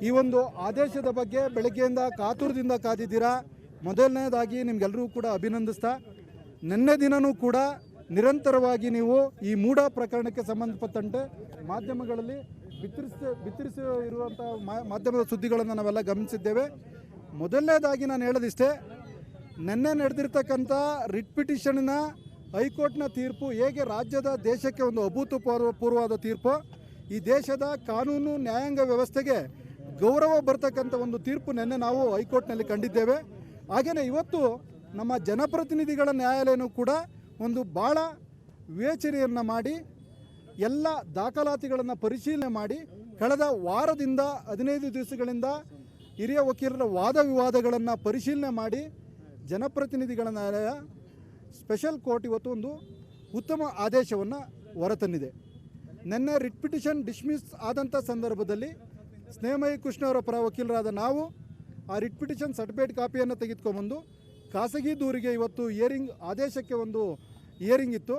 ಈ ಒಂದು ಆದೇಶದ ಬಗ್ಗೆ ಬೆಳಗ್ಗೆಯಿಂದ ಕಾತುರದಿಂದ ಕಾದಿದ್ದೀರಾ. ಮೊದಲನೇದಾಗಿ ನಿಮಗೆಲ್ಲರೂ ಕೂಡ ಅಭಿನಂದಿಸ್ತಾ, ನಿನ್ನೆ ದಿನವೂ ಕೂಡ ನಿರಂತರವಾಗಿ ನೀವು ಈ ಮೂಡ ಪ್ರಕರಣಕ್ಕೆ ಸಂಬಂಧಪಟ್ಟಂತೆ ಮಾಧ್ಯಮಗಳಲ್ಲಿ ಬಿತ್ತರಿಸಿ ಇರುವಂಥ ಮಾಧ್ಯಮದ ಸುದ್ದಿಗಳನ್ನು ನಾವೆಲ್ಲ ಗಮನಿಸಿದ್ದೇವೆ. ಮೊದಲನೇದಾಗಿ ನಾನು ಹೇಳೋದಿಷ್ಟೇ, ನಿನ್ನೆ ನಡೆದಿರ್ತಕ್ಕಂಥ ರಿಟ್ ಪಿಟಿಷನ್ನ ಹೈಕೋರ್ಟ್ನ ತೀರ್ಪು ಹೇಗೆ ರಾಜ್ಯದ ದೇಶಕ್ಕೆ ಒಂದು ಅಭೂತಪೂರ್ವವಾದ ತೀರ್ಪು, ಈ ದೇಶದ ಕಾನೂನು ನ್ಯಾಯಾಂಗ ವ್ಯವಸ್ಥೆಗೆ ಗೌರವ ಬರ್ತಕ್ಕಂಥ ಒಂದು ತೀರ್ಪು ನಿನ್ನೆ ನಾವು ಹೈಕೋರ್ಟ್ನಲ್ಲಿ ಕಂಡಿದ್ದೇವೆ. ಹಾಗೆಯೇ ಇವತ್ತು ನಮ್ಮ ಜನಪ್ರತಿನಿಧಿಗಳ ನ್ಯಾಯಾಲಯನೂ ಕೂಡ ಒಂದು ಭಾಳ ವಿವೇಚನೆಯನ್ನು ಮಾಡಿ ಎಲ್ಲ ದಾಖಲಾತಿಗಳನ್ನು ಪರಿಶೀಲನೆ ಮಾಡಿ ಕಳೆದ ವಾರದಿಂದ 15 ದಿವಸಗಳಿಂದ ಹಿರಿಯ ವಕೀಲರ ವಾದ ವಿವಾದಗಳನ್ನು ಪರಿಶೀಲನೆ ಮಾಡಿ ಜನಪ್ರತಿನಿಧಿಗಳ ನ್ಯಾಯಾಲಯ ಸ್ಪೆಷಲ್ ಕೋರ್ಟ್ ಇವತ್ತು ಒಂದು ಉತ್ತಮ ಆದೇಶವನ್ನು ಹೊರತಂದಿದೆ. ನಿನ್ನೆ ರಿಟ್ ಪಿಟಿಷನ್ ಡಿಸ್ಮಿಸ್ ಆದಂಥ ಸಂದರ್ಭದಲ್ಲಿ ಸ್ನೇಹಮಯಿ ಕೃಷ್ಣ ಅವರ ಪರ ವಕೀಲರಾದ ನಾವು ಆ ರಿಟ್ ಪಿಟಿಷನ್ ಸರ್ಟಿಫೈಡ್ ಕಾಪಿಯನ್ನು ತೆಗೆದುಕೊಂಡ್ಬಂದು ಖಾಸಗಿ ದೂರಿಗೆ ಇವತ್ತು ಆದೇಶಕ್ಕೆ ಒಂದು ಹಿಯರಿಂಗ್ ಇತ್ತು.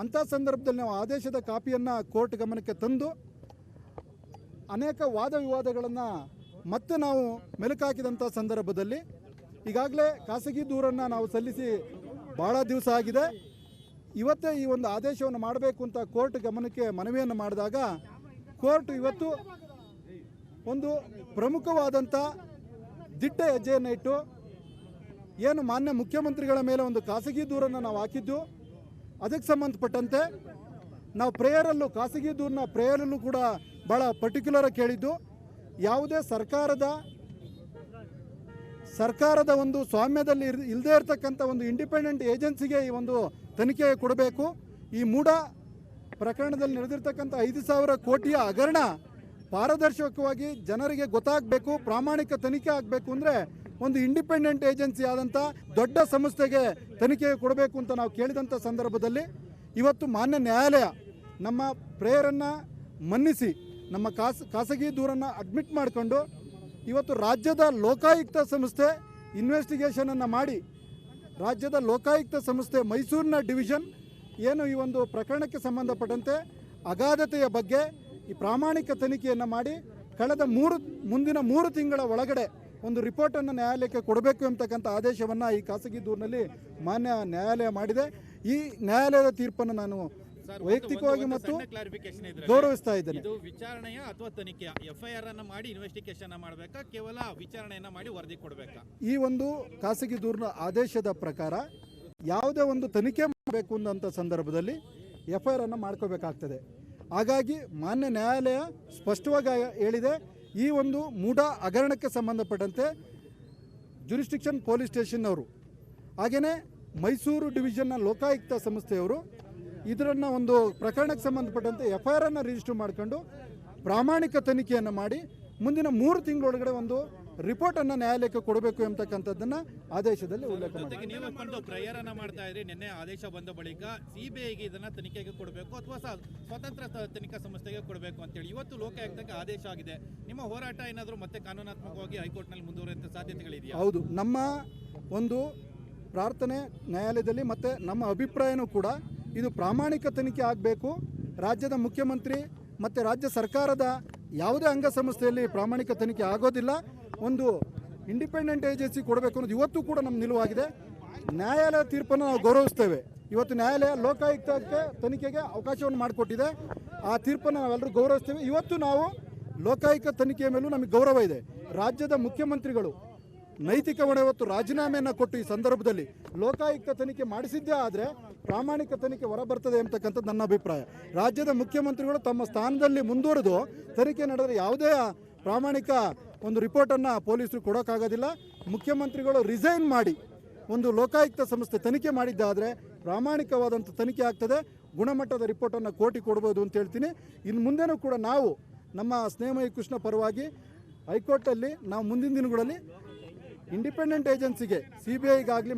ಅಂಥ ಸಂದರ್ಭದಲ್ಲಿ ನಾವು ಆದೇಶದ ಕಾಪಿಯನ್ನು ಕೋರ್ಟ್ ಗಮನಕ್ಕೆ ತಂದು ಅನೇಕ ವಾದ ವಿವಾದಗಳನ್ನು ಮತ್ತೆ ನಾವು ಮೆಲುಕಾಕಿದಂಥ ಸಂದರ್ಭದಲ್ಲಿ ಈಗಾಗಲೇ ಖಾಸಗಿ ದೂರನ್ನು ನಾವು ಸಲ್ಲಿಸಿ ಭಾಳ ದಿವಸ ಆಗಿದೆ. ಇವತ್ತೇ ಈ ಒಂದು ಆದೇಶವನ್ನು ಮಾಡಬೇಕು ಅಂತ ಕೋರ್ಟ್ ಗಮನಕ್ಕೆ ಮನವಿಯನ್ನು ಮಾಡಿದಾಗ ಕೋರ್ಟ್ ಇವತ್ತು ಒಂದು ಪ್ರಮುಖವಾದಂಥ ದಿಟ್ಟ ಹೆಜ್ಜೆಯನ್ನು ಇಟ್ಟು, ಏನು ಮಾನ್ಯ ಮುಖ್ಯಮಂತ್ರಿಗಳ ಮೇಲೆ ಒಂದು ಖಾಸಗಿ ದೂರನ್ನು ನಾವು ಹಾಕಿದ್ದು, ಅದಕ್ಕೆ ಸಂಬಂಧಪಟ್ಟಂತೆ ನಾವು ಖಾಸಗಿ ದೂರನ್ನ ಪ್ರೇಯರಲ್ಲೂ ಕೂಡ ಭಾಳ ಪರ್ಟಿಕ್ಯುಲರಾಗಿ ಕೇಳಿದ್ದು, ಯಾವುದೇ ಸರ್ಕಾರದ ಒಂದು ಸ್ವಾಮ್ಯದಲ್ಲಿ ಇಲ್ಲದೇ ಇರತಕ್ಕಂಥ ಒಂದು ಇಂಡಿಪೆಂಡೆಂಟ್ ಏಜೆನ್ಸಿಗೆ ಈ ಒಂದು ತನಿಖೆ ಕೊಡಬೇಕು. ಈ ಮೂಡ ಪ್ರಕರಣದಲ್ಲಿ ನಡೆದಿರ್ತಕ್ಕಂಥ 5,000 ಕೋಟಿಯ ಹಗರಣ ಪಾರದರ್ಶಕವಾಗಿ ಜನರಿಗೆ ಗೊತ್ತಾಗಬೇಕು, ಪ್ರಾಮಾಣಿಕ ತನಿಖೆ ಆಗಬೇಕು ಅಂದರೆ ಒಂದು ಇಂಡಿಪೆಂಡೆಂಟ್ ಏಜೆನ್ಸಿ ಆದಂಥ ದೊಡ್ಡ ಸಂಸ್ಥೆಗೆ ತನಿಖೆ ಕೊಡಬೇಕು ಅಂತ ನಾವು ಕೇಳಿದಂಥ ಸಂದರ್ಭದಲ್ಲಿ ಇವತ್ತು ಮಾನ್ಯ ನ್ಯಾಯಾಲಯ ನಮ್ಮ ಪ್ರೇಯರನ್ನು ಮನ್ನಿಸಿ ನಮ್ಮ ಖಾಸಗಿ ದೂರನ್ನು ಅಡ್ಮಿಟ್ ಮಾಡಿಕೊಂಡು ಇವತ್ತು ರಾಜ್ಯದ ಲೋಕಾಯುಕ್ತ ಸಂಸ್ಥೆ ಇನ್ವೆಸ್ಟಿಗೇಷನನ್ನು ಮಾಡಿ ರಾಜ್ಯದ ಲೋಕಾಯುಕ್ತ ಸಂಸ್ಥೆ ಮೈಸೂರಿನ ಡಿವಿಷನ್ ಏನು ಈ ಒಂದು ಪ್ರಕರಣಕ್ಕೆ ಸಂಬಂಧಪಟ್ಟಂತೆ ಅಗಾಧತೆಯ ಬಗ್ಗೆ ಈ ಪ್ರಾಮಾಣಿಕ ತನಿಖೆಯನ್ನು ಮಾಡಿ ಮುಂದಿನ 3 ತಿಂಗಳ ಒಳಗಡೆ ಒಂದು ರಿಪೋರ್ಟನ್ನು ನ್ಯಾಯಾಲಯಕ್ಕೆ ಕೊಡಬೇಕು ಅಂತಕ್ಕಂಥ ಆದೇಶವನ್ನು ಈ ಖಾಸಗಿ ದೂರಿನಲ್ಲಿ ಮಾನ್ಯ ನ್ಯಾಯಾಲಯ ಮಾಡಿದೆ. ಈ ನ್ಯಾಯಾಲಯದ ತೀರ್ಪನ್ನು ನಾನು ವೈಯಕ್ತಿಕವಾಗಿ ಮತ್ತು ಗೌರವಿಸ್ತಾ ಇದ್ದೇನೆ. ಇದು ವಿಚಾರಣೆಯ ಅಥವಾ ತನಿಖೆಯ ಎಫ್ಐಆರ್ ಅನ್ನು ಮಾಡಿ ಇನ್ವೆಸ್ಟಿಗೇಷನ್ ಮಾಡಬೇಕಾ, ಕೇವಲ ವಿಚಾರಣೆಯನ್ನ ಮಾಡಿ ವರದಿ ಕೊಡಬೇಕಾ? ಈ ಒಂದು ಖಾಸಗಿ ದೂರಿನ ಆದೇಶದ ಪ್ರಕಾರ ಯಾವುದೇ ಒಂದು ತನಿಖೆ ಮಾಡಬೇಕು ಅನ್ನೋಂಥ ಸಂದರ್ಭದಲ್ಲಿ ಎಫ್ಐಆರ್ ಅನ್ನು ಮಾಡ್ಕೋಬೇಕಾಗ್ತದೆ. ಹಾಗಾಗಿ ಮಾನ್ಯ ನ್ಯಾಯಾಲಯ ಸ್ಪಷ್ಟವಾಗಿ ಹೇಳಿದೆ, ಈ ಒಂದು ಮೂಡ ಹಗರಣಕ್ಕೆ ಸಂಬಂಧಪಟ್ಟಂತೆ ಜುರಿಸ್ಡಿಕ್ಷನ್ ಪೊಲೀಸ್ ಸ್ಟೇಷನ್ನವರು ಹಾಗೆಯೇ ಮೈಸೂರು ಡಿವಿಷನ್ನ ಲೋಕಾಯುಕ್ತ ಸಂಸ್ಥೆಯವರು ಇದರನ್ನು ಒಂದು ಪ್ರಕರಣಕ್ಕೆ ಸಂಬಂಧಪಟ್ಟಂತೆ ಎಫ್ಐಆರ್ ಅನ್ನು ರಿಜಿಸ್ಟರ್ ಮಾಡಿಕೊಂಡು ಪ್ರಾಮಾಣಿಕ ತನಿಖೆಯನ್ನು ಮಾಡಿ ಮುಂದಿನ 3 ತಿಂಗಳೊಳಗಡೆ ಒಂದು ರಿಪೋರ್ಟನ್ನು ನ್ಯಾಯಾಲಯಕ್ಕೆ ಕೊಡಬೇಕು ಎಂಬತಕ್ಕಂಥದ್ದನ್ನು ಆದೇಶದಲ್ಲಿ ಉಲ್ಲೇಖ ಮಾಡಿ. ನೀವು ಪ್ರಯರನ್ನ ಮಾಡ್ತಾ ಇದ್ರಿ, ನಿನ್ನೆ ಆದೇಶ ಬಂದ ಬಳಿಕ ಸಿಬಿಐಗೆ ಇದನ್ನ ತನಿಖೆಗೆ ಕೊಡಬೇಕು ಅಥವಾ ಸ್ವತಂತ್ರ ತನಿಖಾ ಸಂಸ್ಥೆಗೆ ಕೊಡಬೇಕು ಅಂತೇಳಿ ಇವತ್ತು ಲೋಕಾಯುಕ್ತಕ್ಕೆ ಆದೇಶ ಆಗಿದೆ. ನಿಮ್ಮ ಹೋರಾಟ ಏನಾದರೂ ಮತ್ತೆ ಕಾನೂನಾತ್ಮಕವಾಗಿ ಹೈಕೋರ್ಟ್ನಲ್ಲಿ ಮುಂದುವರಿಯುವಂಥ ಸಾಧ್ಯತೆಗಳಿದೆಯಾ? ಹೌದು, ನಮ್ಮ ಒಂದು ಪ್ರಾರ್ಥನೆ ನ್ಯಾಯಾಲಯದಲ್ಲಿ ಮತ್ತು ನಮ್ಮ ಅಭಿಪ್ರಾಯನೂ ಕೂಡ ಇದು ಪ್ರಾಮಾಣಿಕ ತನಿಖೆ ಆಗಬೇಕು. ರಾಜ್ಯದ ಮುಖ್ಯಮಂತ್ರಿ ಮತ್ತು ರಾಜ್ಯ ಸರ್ಕಾರದ ಯಾವುದೇ ಅಂಗಸಂಸ್ಥೆಯಲ್ಲಿ ಪ್ರಾಮಾಣಿಕ ತನಿಖೆ ಆಗೋದಿಲ್ಲ. ಒಂದು ಇಂಡಿಪೆಂಡೆಂಟ್ ಏಜೆನ್ಸಿ ಕೊಡಬೇಕು ಅನ್ನೋದು ಇವತ್ತು ಕೂಡ ನಮ್ಮ ನಿಲುವಾಗಿದೆ. ನ್ಯಾಯಾಲಯ ತೀರ್ಪನ್ನು ನಾವು ಗೌರವಿಸ್ತೇವೆ. ಇವತ್ತು ನ್ಯಾಯಾಲಯ ಲೋಕಾಯುಕ್ತಕ್ಕೆ ತನಿಖೆಗೆ ಅವಕಾಶವನ್ನು ಮಾಡಿಕೊಟ್ಟಿದೆ. ಆ ತೀರ್ಪನ್ನು ನಾವೆಲ್ಲರೂ ಗೌರವಿಸ್ತೇವೆ. ಇವತ್ತು ನಾವು ಲೋಕಾಯುಕ್ತ ತನಿಖೆಯ ಮೇಲೂ ನಮಗೆ ಗೌರವ ಇದೆ. ರಾಜ್ಯದ ಮುಖ್ಯಮಂತ್ರಿಗಳು ನೈತಿಕ ಹೊಣೆ ಹೊತ್ತು ರಾಜೀನಾಮೆಯನ್ನು ಕೊಟ್ಟು ಈ ಸಂದರ್ಭದಲ್ಲಿ ಲೋಕಾಯುಕ್ತ ತನಿಖೆ ಮಾಡಿಸಿದ್ದೇ ಆದರೆ ಪ್ರಾಮಾಣಿಕ ತನಿಖೆ ಹೊರಬರ್ತದೆ ಅಂತಕ್ಕಂಥದ್ದು ನನ್ನ ಅಭಿಪ್ರಾಯ. ರಾಜ್ಯದ ಮುಖ್ಯಮಂತ್ರಿಗಳು ತಮ್ಮ ಸ್ಥಾನದಲ್ಲಿ ಮುಂದುವರೆದು ತನಿಖೆ ನಡೆದರೆ ಯಾವುದೇ ಪ್ರಾಮಾಣಿಕ ಒಂದು ರಿಪೋರ್ಟನ್ನು ಪೊಲೀಸರು ಕೊಡೋಕ್ಕಾಗೋದಿಲ್ಲ. ಮುಖ್ಯಮಂತ್ರಿಗಳು ರಿಸೈನ್ ಮಾಡಿ ಒಂದು ಲೋಕಾಯುಕ್ತ ಸಂಸ್ಥೆ ತನಿಖೆ ಮಾಡಿದ್ದಾದರೆ ಪ್ರಾಮಾಣಿಕವಾದಂಥ ತನಿಖೆ ಆಗ್ತದೆ, ಗುಣಮಟ್ಟದ ರಿಪೋರ್ಟನ್ನು ಕೋರ್ಟಿಗೆ ಕೊಡ್ಬೋದು ಅಂತ ಹೇಳ್ತೀನಿ. ಇನ್ನು ಮುಂದೆನೂ ಕೂಡ ನಾವು ನಮ್ಮ ಸ್ನೇಹಮಯಿ ಕೃಷ್ಣ ಪರವಾಗಿ ಹೈಕೋರ್ಟಲ್ಲಿ ನಾವು ಮುಂದಿನ ದಿನಗಳಲ್ಲಿ ಇಂಡಿಪೆಂಡೆಂಟ್ ಏಜೆನ್ಸಿಗೆ ಸಿಬಿಐಗಾಗಲಿ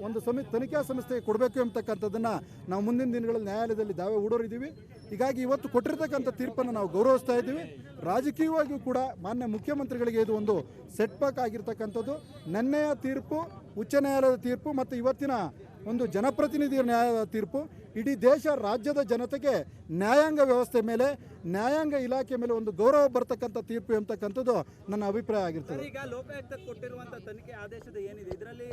ಒಂದು ತನಿಖಾ ಸಂಸ್ಥೆಗೆ ಕೊಡಬೇಕು ಎಂಬತಕ್ಕಂಥದ್ದನ್ನು ನಾವು ಮುಂದಿನ ದಿನಗಳಲ್ಲಿ ನ್ಯಾಯಾಲಯದಲ್ಲಿ ದಾವೆ ಹೂಡೋರಿದ್ದೀವಿ. ಹೀಗಾಗಿ ಇವತ್ತು ಕೊಟ್ಟಿರ್ತಕ್ಕಂಥ ತೀರ್ಪನ್ನು ನಾವು ಗೌರವಿಸ್ತಾ ಇದ್ದೀವಿ. ರಾಜಕೀಯವಾಗಿಯೂ ಕೂಡ ಮಾನ್ಯ ಮುಖ್ಯಮಂತ್ರಿಗಳಿಗೆ ಇದು ಒಂದು ಸೆಟ್ ಬ್ಯಾಕ್ ಆಗಿರ್ತಕ್ಕಂಥದ್ದು. ನಿನ್ನೆಯ ತೀರ್ಪು, ಉಚ್ಚ ನ್ಯಾಯಾಲಯದ ತೀರ್ಪು ಮತ್ತು ಇವತ್ತಿನ ಒಂದು ಜನಪ್ರತಿನಿಧಿಯ ನ್ಯಾಯಾಲಯದ ತೀರ್ಪು ಇಡೀ ದೇಶ ರಾಜ್ಯದ ಜನತೆಗೆ ನ್ಯಾಯಾಂಗ ವ್ಯವಸ್ಥೆ ಮೇಲೆ ನ್ಯಾಯಾಂಗ ಇಲಾಖೆ ಮೇಲೆ ಒಂದು ಗೌರವ ಬರ್ತಕ್ಕಂಥ ತೀರ್ಪು ಎಂಬತಕ್ಕಂಥದ್ದು ನನ್ನ ಅಭಿಪ್ರಾಯ ಆಗಿರ್ತದೆ. ಈಗ ಲೋಕಾಯುಕ್ತ ಕೊಟ್ಟಿರುವಂತಹ ತನಿಖೆ ಆದೇಶದ ಏನಿದೆ ಇದರಲ್ಲಿ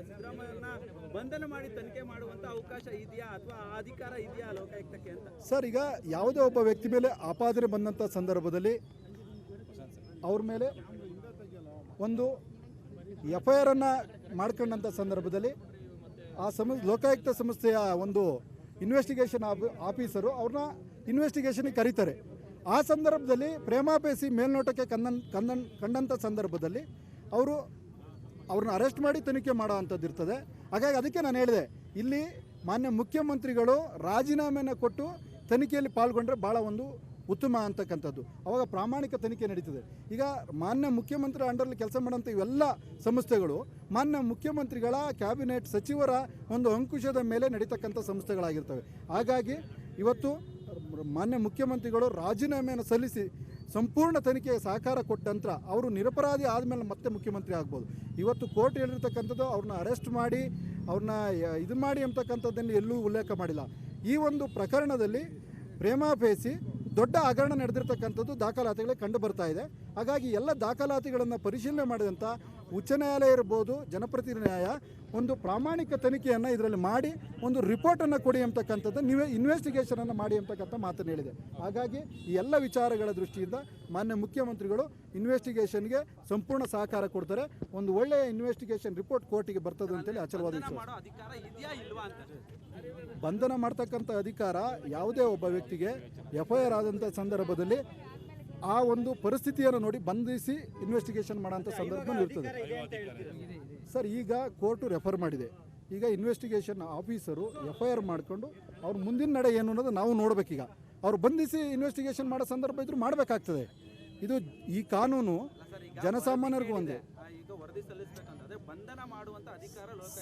ಸಿದ್ದರಾಮಯ್ಯನ ಬಂಧನ ಮಾಡಿ ತನಿಖೆ ಮಾಡುವಂತ ಅವಕಾಶ ಇದೆಯಾ ಅಥವಾ ಅಧಿಕಾರ ಇದೆಯಾ ಲೋಕಾಯುಕ್ತಕ್ಕೆ ಅಂತ? ಸರ್, ಈಗ ಯಾವುದೇ ಒಬ್ಬ ವ್ಯಕ್ತಿ ಮೇಲೆ ಆಪಾದನೆ ಬಂದಂಥ ಸಂದರ್ಭದಲ್ಲಿ ಅವ್ರ ಮೇಲೆ ಒಂದು FIR ಅನ್ನು ಮಾಡ್ಕೊಂಡಂಥ ಸಂದರ್ಭದಲ್ಲಿ ಆ ಲೋಕಾಯುಕ್ತ ಸಂಸ್ಥೆಯ ಒಂದು ಇನ್ವೆಸ್ಟಿಗೇಷನ್ ಆಫೀಸರು ಅವ್ರನ್ನ ಇನ್ವೆಸ್ಟಿಗೇಷನ್ಗೆ ಕರೀತಾರೆ. ಆ ಸಂದರ್ಭದಲ್ಲಿ ಪ್ರೇಮಾಪೇಸಿ ಮೇಲ್ನೋಟಕ್ಕೆ ಕಂಡಂಥ ಸಂದರ್ಭದಲ್ಲಿ ಅವ್ರನ್ನ ಅರೆಸ್ಟ್ ಮಾಡಿ ತನಿಖೆ ಮಾಡೋ ಅಂಥದ್ದು ಇರ್ತದೆ. ಹಾಗಾಗಿ ಅದಕ್ಕೆ ನಾನು ಹೇಳಿದೆ, ಇಲ್ಲಿ ಮಾನ್ಯ ಮುಖ್ಯಮಂತ್ರಿಗಳು ರಾಜೀನಾಮೆಯನ್ನು ಕೊಟ್ಟು ತನಿಖೆಯಲ್ಲಿ ಪಾಲ್ಗೊಂಡ್ರೆ ಭಾಳ ಒಂದು ಉತ್ತಮ ಅಂತಕ್ಕಂಥದ್ದು. ಅವಾಗ ಪ್ರಾಮಾಣಿಕ ತನಿಖೆ ನಡೀತದೆ. ಈಗ ಮಾನ್ಯ ಮುಖ್ಯಮಂತ್ರಿ ಅಂಡರಲ್ಲಿ ಕೆಲಸ ಮಾಡೋಂಥ ಇವೆಲ್ಲ ಸಂಸ್ಥೆಗಳು ಮಾನ್ಯ ಮುಖ್ಯಮಂತ್ರಿಗಳ ಕ್ಯಾಬಿನೆಟ್ ಸಚಿವರ ಒಂದು ಅಂಕುಶದ ಮೇಲೆ ನಡೀತಕ್ಕಂಥ ಸಂಸ್ಥೆಗಳಾಗಿರ್ತವೆ. ಹಾಗಾಗಿ ಇವತ್ತು ಮಾನ್ಯ ಮುಖ್ಯಮಂತ್ರಿಗಳು ರಾಜೀನಾಮೆಯನ್ನು ಸಲ್ಲಿಸಿ ಸಂಪೂರ್ಣ ತನಿಖೆಗೆ ಸಹಕಾರ ಕೊಟ್ಟ ನಂತರ ಅವರು ನಿರಪರಾಧಿ ಆದಮೇಲೆ ಮತ್ತೆ ಮುಖ್ಯಮಂತ್ರಿ ಆಗ್ಬೋದು. ಇವತ್ತು ಕೋರ್ಟ್ ಹೇಳಿರ್ತಕ್ಕಂಥದ್ದು ಅವ್ರನ್ನ ಅರೆಸ್ಟ್ ಮಾಡಿ ಅವ್ರನ್ನ ಇದು ಮಾಡಿ ಅಂತಕ್ಕಂಥದ್ದನ್ನು ಎಲ್ಲೂ ಉಲ್ಲೇಖ ಮಾಡಿಲ್ಲ. ಈ ಒಂದು ಪ್ರಕರಣದಲ್ಲಿ ಪ್ರೇಮಾಪೇಸಿ ದೊಡ್ಡ ಹಗರಣ ನಡೆದಿರ್ತಕ್ಕಂಥದ್ದು ದಾಖಲಾತಿಗಳೇ ಕಂಡು ಬರ್ತಾ ಇದೆ. ಹಾಗಾಗಿ ಎಲ್ಲ ದಾಖಲಾತಿಗಳನ್ನು ಪರಿಶೀಲನೆ ಮಾಡಿದಂಥ ಉಚ್ಚ ನ್ಯಾಯಾಲಯ ಇರ್ಬೋದು, ಜನಪ್ರತಿನಿಧಿ ನ್ಯಾಯ ಒಂದು ಪ್ರಾಮಾಣಿಕ ತನಿಖೆಯನ್ನು ಇದರಲ್ಲಿ ಮಾಡಿ ಒಂದು ರಿಪೋರ್ಟನ್ನು ಕೊಡಿ ಅಂತಕ್ಕಂಥದ್ದು, ನೀವೇ ಇನ್ವೆಸ್ಟಿಗೇಷನನ್ನು ಮಾಡಿ ಅಂತಕ್ಕಂಥ ಮಾತನ್ನು ಹೇಳಿದೆ. ಹಾಗಾಗಿ ಈ ಎಲ್ಲ ವಿಚಾರಗಳ ದೃಷ್ಟಿಯಿಂದ ಮಾನ್ಯ ಮುಖ್ಯಮಂತ್ರಿಗಳು ಇನ್ವೆಸ್ಟಿಗೇಷನ್ಗೆ ಸಂಪೂರ್ಣ ಸಹಕಾರ ಕೊಡ್ತಾರೆ. ಒಂದು ಒಳ್ಳೆಯ ಇನ್ವೆಸ್ಟಿಗೇಷನ್ ರಿಪೋರ್ಟ್ ಕೋರ್ಟಿಗೆ ಬರ್ತದೆ ಅಂತೇಳಿ ಅಚಲವಾದ ವಿಶ್ವಾಸ. ಬಂಧನ ಮಾಡ್ತಕ್ಕಂಥ ಅಧಿಕಾರ ಯಾವುದೇ ಒಬ್ಬ ವ್ಯಕ್ತಿಗೆ FIR ಆದಂಥ ಸಂದರ್ಭದಲ್ಲಿ ಆ ಒಂದು ಪರಿಸ್ಥಿತಿಯನ್ನು ನೋಡಿ ಬಂಧಿಸಿ ಇನ್ವೆಸ್ಟಿಗೇಷನ್ ಮಾಡೋಂಥ ಸಂದರ್ಭ ಇರ್ತದೆ. ಸರ್, ಈಗ ಕೋರ್ಟು ರೆಫರ್ ಮಾಡಿದೆ. ಈಗ ಇನ್ವೆಸ್ಟಿಗೇಷನ್ ಆಫೀಸರು FIR ಮಾಡಿಕೊಂಡು ಅವ್ರ ಮುಂದಿನ ನಡೆ ಏನು ಅನ್ನೋದು ನಾವು ನೋಡಬೇಕೀಗ. ಅವ್ರು ಬಂಧಿಸಿ ಇನ್ವೆಸ್ಟಿಗೇಷನ್ ಮಾಡೋ ಸಂದರ್ಭ ಇದ್ರೂ ಮಾಡಬೇಕಾಗ್ತದೆ. ಇದು ಈ ಕಾನೂನು ಜನಸಾಮಾನ್ಯರಿಗೂ ಒಂದೇ.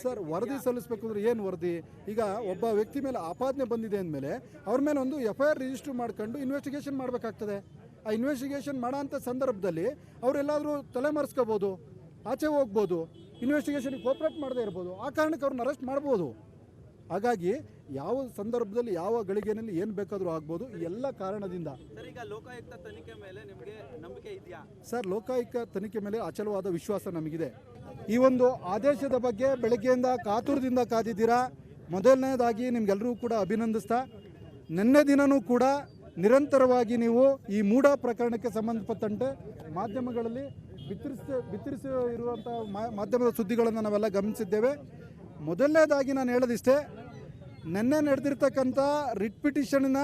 ಸರ್, ವರದಿ ಸಲ್ಲಿಸಬೇಕು ಅಂದರೆ ಏನು ವರದಿ? ಈಗ ಒಬ್ಬ ವ್ಯಕ್ತಿ ಮೇಲೆ ಆಪಾದನೆ ಬಂದಿದೆ ಅಂದಮೇಲೆ ಅವ್ರ ಮೇಲೆ ಒಂದು FIR ರಿಜಿಸ್ಟರ್ ಮಾಡ್ಕೊಂಡು ಇನ್ವೆಸ್ಟಿಗೇಷನ್ ಮಾಡಬೇಕಾಗ್ತದೆ. ಆ ಇನ್ವೆಸ್ಟಿಗೇಷನ್ ಮಾಡೋಂಥ ಸಂದರ್ಭದಲ್ಲಿ ಅವರೆಲ್ಲಾದರೂ ತಲೆಮರೆಸ್ಕೋಬೋದು, ಆಚೆ ಹೋಗ್ಬೋದು, ಇನ್ವೆಸ್ಟಿಗೇಷನ್ಗೆ ಕೋಪ್ರೇಟ್ ಮಾಡದೇ ಇರ್ಬೋದು. ಆ ಕಾರಣಕ್ಕೆ ಅವ್ರನ್ನ ಅರೆಸ್ಟ್ ಮಾಡ್ಬೋದು. ಹಾಗಾಗಿ ಯಾವ ಸಂದರ್ಭದಲ್ಲಿ ಯಾವ ಗಳಿಗೆನಲ್ಲಿ ಏನು ಬೇಕಾದರೂ ಆಗ್ಬೋದು. ಈ ಎಲ್ಲ ಕಾರಣದಿಂದ ಲೋಕಾಯುಕ್ತ ತನಿಖೆ ಮೇಲೆ ನಿಮಗೆ ನಂಬಿಕೆ ಇದೆಯಾ? ಸರ್, ಲೋಕಾಯುಕ್ತ ತನಿಖೆ ಮೇಲೆ ಅಚಲವಾದ ವಿಶ್ವಾಸ ನಮಗಿದೆ. ಈ ಒಂದು ಆದೇಶದ ಬಗ್ಗೆ ಬೆಳಗ್ಗೆಯಿಂದ ಕಾತುರದಿಂದ ಕಾದಿದ್ದೀರಾ. ಮೊದಲನೇದಾಗಿ ನಿಮ್ಗೆಲ್ಲರೂ ಕೂಡ ಅಭಿನಂದಿಸ್ತಾ, ನಿನ್ನೆ ದಿನವೂ ಕೂಡ ನಿರಂತರವಾಗಿ ನೀವು ಈ ಮೂಡ ಪ್ರಕರಣಕ್ಕೆ ಸಂಬಂಧಪಟ್ಟಂತೆ ಮಾಧ್ಯಮಗಳಲ್ಲಿ ಬಿತ್ತರಿಸಿ ಇರುವಂಥ ಮಾಧ್ಯಮದ ಸುದ್ದಿಗಳನ್ನು ನಾವೆಲ್ಲ ಗಮನಿಸಿದ್ದೇವೆ. ಮೊದಲನೇದಾಗಿ ನಾನು ಹೇಳೋದಿಷ್ಟೇ, ನಿನ್ನೆ ನಡೆದಿರ್ತಕ್ಕಂಥ ರಿಟ್ ಪಿಟಿಷನ್ನ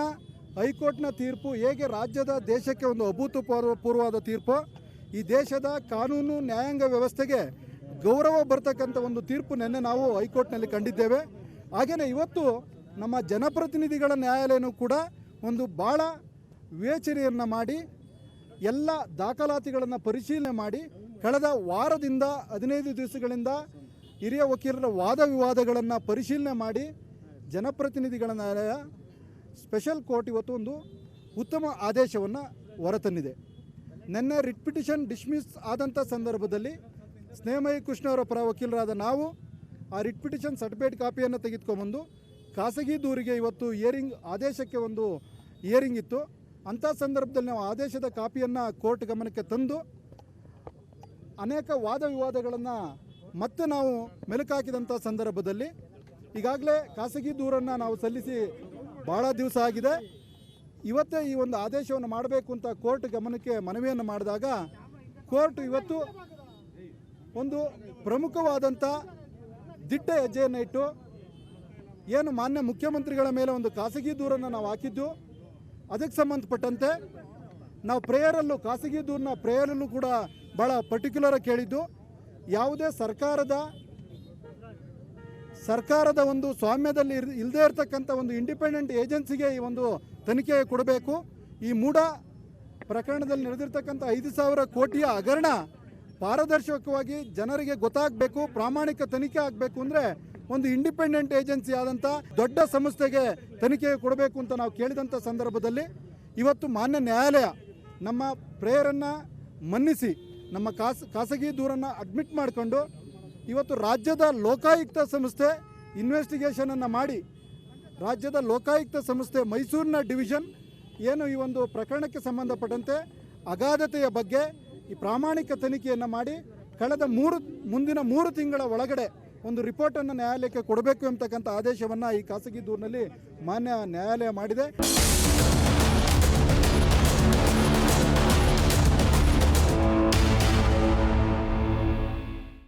ಹೈಕೋರ್ಟ್ನ ತೀರ್ಪು ಹೇಗೆ ರಾಜ್ಯದ ದೇಶಕ್ಕೆ ಒಂದು ಅಭೂತಪೂರ್ವವಾದ ತೀರ್ಪು, ಈ ದೇಶದ ಕಾನೂನು ನ್ಯಾಯಾಂಗ ವ್ಯವಸ್ಥೆಗೆ ಗೌರವ ಬರ್ತಕ್ಕಂಥ ಒಂದು ತೀರ್ಪು ನಿನ್ನೆ ನಾವು ಹೈಕೋರ್ಟ್ನಲ್ಲಿ ಕಂಡಿದ್ದೇವೆ. ಹಾಗೆಯೇ ಇವತ್ತು ನಮ್ಮ ಜನಪ್ರತಿನಿಧಿಗಳ ನ್ಯಾಯಾಲಯನೂ ಕೂಡ ಒಂದು ಭಾಳ ವಿವೇಚನೆಯನ್ನು ಮಾಡಿ ಎಲ್ಲ ದಾಖಲಾತಿಗಳನ್ನು ಪರಿಶೀಲನೆ ಮಾಡಿ ಕಳೆದ ವಾರದಿಂದ 15 ದಿವಸಗಳಿಂದ ಹಿರಿಯ ವಕೀಲರ ವಾದ ವಿವಾದಗಳನ್ನು ಪರಿಶೀಲನೆ ಮಾಡಿ ಜನಪ್ರತಿನಿಧಿಗಳ ನ್ಯಾಯಾಲಯ ಸ್ಪೆಷಲ್ ಕೋರ್ಟ್ ಇವತ್ತು ಒಂದು ಉತ್ತಮ ಆದೇಶವನ್ನು ಹೊರತಂದಿದೆ. ನಿನ್ನೆ ರಿಟ್ ಪಿಟಿಷನ್ ಡಿಸ್ಮಿಸ್ ಆದಂಥ ಸಂದರ್ಭದಲ್ಲಿ ಸ್ನೇಹಮಯಿ ಕೃಷ್ಣ ಅವರ ಪರ ವಕೀಲರಾದ ನಾವು ಆ ರಿಟ್ ಪಿಟಿಷನ್ ಸರ್ಟಿಫೈಡ್ ಕಾಪಿಯನ್ನು ತೆಗೆದುಕೊಂಡ್ಬಂದು ಖಾಸಗಿ ದೂರಿಗೆ ಇವತ್ತು ಆದೇಶಕ್ಕೆ ಒಂದು ಹಿಯರಿಂಗ್ ಇತ್ತು. ಅಂಥ ಸಂದರ್ಭದಲ್ಲಿ ನಾವು ಆದೇಶದ ಕಾಪಿಯನ್ನು ಕೋರ್ಟ್ ಗಮನಕ್ಕೆ ತಂದು ಅನೇಕ ವಾದ ವಿವಾದಗಳನ್ನು ಮತ್ತೆ ನಾವು ಮೆಲುಕಾಕಿದಂಥ ಸಂದರ್ಭದಲ್ಲಿ ಈಗಾಗಲೇ ಖಾಸಗಿ ದೂರನ್ನು ನಾವು ಸಲ್ಲಿಸಿ ಭಾಳ ದಿವಸ ಆಗಿದೆ. ಇವತ್ತೇ ಈ ಒಂದು ಆದೇಶವನ್ನು ಮಾಡಬೇಕು ಅಂತ ಕೋರ್ಟ್ ಗಮನಕ್ಕೆ ಮನವಿಯನ್ನು ಮಾಡಿದಾಗ ಕೋರ್ಟ್ ಇವತ್ತು ಒಂದು ಪ್ರಮುಖವಾದಂಥ ದಿಟ್ಟ ಹೆಜ್ಜೆಯನ್ನು ಇಟ್ಟು, ಏನು ಮಾನ್ಯ ಮುಖ್ಯಮಂತ್ರಿಗಳ ಮೇಲೆ ಒಂದು ಖಾಸಗಿ ದೂರನ್ನು ನಾವು ಹಾಕಿದ್ದು, ಅದಕ್ಕೆ ಸಂಬಂಧಪಟ್ಟಂತೆ ನಾವು ಖಾಸಗಿ ದೂರನ್ನ ಪ್ರೇಯರಲ್ಲೂ ಕೂಡ ಭಾಳ ಪರ್ಟಿಕ್ಯುಲರಾಗಿ ಕೇಳಿದ್ದು, ಯಾವುದೇ ಸರ್ಕಾರದ ಒಂದು ಸ್ವಾಮ್ಯದಲ್ಲಿ ಇಲ್ಲದೇ ಇರತಕ್ಕಂಥ ಒಂದು ಇಂಡಿಪೆಂಡೆಂಟ್ ಏಜೆನ್ಸಿಗೆ ಈ ಒಂದು ತನಿಖೆ ಕೊಡಬೇಕು. ಈ ಮೂಡ ಪ್ರಕರಣದಲ್ಲಿ ನಡೆದಿರ್ತಕ್ಕಂಥ 5,000 ಕೋಟಿಯ ಹಗರಣ ಪಾರದರ್ಶಕವಾಗಿ ಜನರಿಗೆ ಗೊತ್ತಾಗಬೇಕು, ಪ್ರಾಮಾಣಿಕ ತನಿಖೆ ಆಗಬೇಕು ಅಂದರೆ ಒಂದು ಇಂಡಿಪೆಂಡೆಂಟ್ ಏಜೆನ್ಸಿ ಆದಂಥ ದೊಡ್ಡ ಸಂಸ್ಥೆಗೆ ತನಿಖೆ ಕೊಡಬೇಕು ಅಂತ ನಾವು ಕೇಳಿದಂಥ ಸಂದರ್ಭದಲ್ಲಿ ಇವತ್ತು ಮಾನ್ಯ ನ್ಯಾಯಾಲಯ ನಮ್ಮ ಪ್ರೇಯರನ್ನು ಮನ್ನಿಸಿ ನಮ್ಮ ಖಾಸಗಿ ದೂರನ್ನು ಅಡ್ಮಿಟ್ ಮಾಡಿಕೊಂಡು ಇವತ್ತು ರಾಜ್ಯದ ಲೋಕಾಯುಕ್ತ ಸಂಸ್ಥೆ ಇನ್ವೆಸ್ಟಿಗೇಷನನ್ನು ಮಾಡಿ ರಾಜ್ಯದ ಲೋಕಾಯುಕ್ತ ಸಂಸ್ಥೆ ಮೈಸೂರಿನ ಡಿವಿಷನ್ ಏನು ಈ ಒಂದು ಪ್ರಕರಣಕ್ಕೆ ಸಂಬಂಧಪಟ್ಟಂತೆ ಅಗಾಧತೆಯ ಬಗ್ಗೆ ಈ ಪ್ರಾಮಾಣಿಕ ತನಿಖೆಯನ್ನು ಮಾಡಿ ಮುಂದಿನ 3 ತಿಂಗಳ ಒಳಗಡೆ ಒಂದು ರಿಪೋರ್ಟನ್ನು ನ್ಯಾಯಾಲಯಕ್ಕೆ ಕೊಡಬೇಕು ಎಂಬತಕ್ಕಂಥ ಆದೇಶವನ್ನು ಈ ಖಾಸಗಿ ದೂರಿನಲ್ಲಿ ಮಾನ್ಯ ನ್ಯಾಯಾಲಯ ಮಾಡಿದೆ.